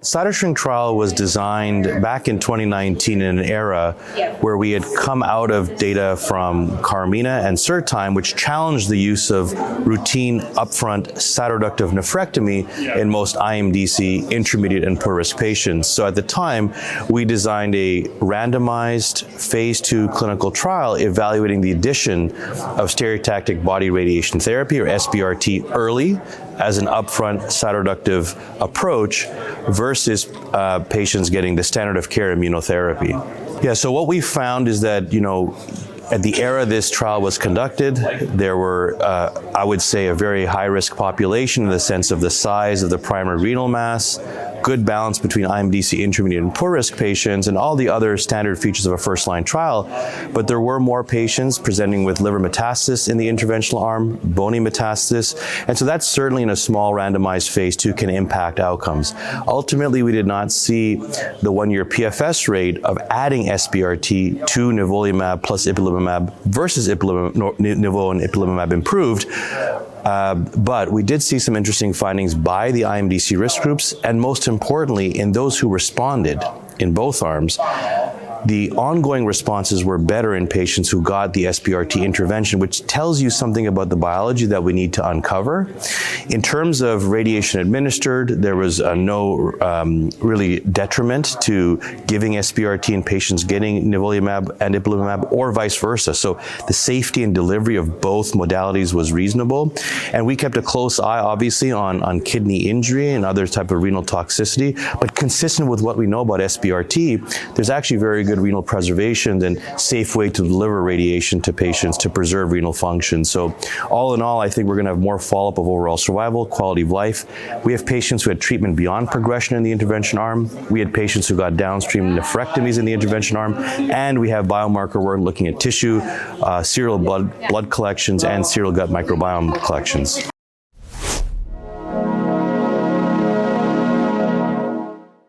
CYTOSHRINK trial was designed back in 2019 in an era where we had come out of data from Carmina and Certime, which challenged the use of routine upfront cytoreductive nephrectomy in most IMDC intermediate and poor risk patients. So at the time, we designed a randomized phase 2 clinical trial evaluating the addition of stereotactic body radiation therapy, or SBRT, early as an upfront cytoreductive approach versus patients getting the standard of care immunotherapy. Yeah, so what we found is that, at the era this trial was conducted, there were, I would say, a very high-risk population in the sense of the size of the primary renal mass, good balance between IMDC intermediate and poor risk patients, and all the other standard features of a first-line trial. But there were more patients presenting with liver metastasis in the interventional arm, bony metastasis, and so that certainly in a small randomized phase 2 can impact outcomes. Ultimately, we did not see the one-year PFS rate of adding SBRT to Nivolumab plus Ipilimumab versus Nivo and Ipilimumab improved. But we did see some interesting findings by the IMDC risk groups, and most importantly, in those who responded in both arms, the ongoing responses were better in patients who got the SBRT intervention, which tells you something about the biology that we need to uncover. In terms of radiation administered, there was no really detriment to giving SBRT in patients getting Nivolumab and Ipilimumab, or vice versa. So the safety and delivery of both modalities was reasonable. And we kept a close eye, obviously, on kidney injury and other type of renal toxicity. But consistent with what we know about SBRT, there's actually very good renal preservation and safe way to deliver radiation to patients to preserve renal function. So all in all, I think we're going to have more follow-up of overall survival, quality of life. We have patients who had treatment beyond progression in the intervention arm. We had patients who got downstream nephrectomies in the intervention arm. And we have biomarker work looking at tissue, serial blood collections, and serial gut microbiome collections.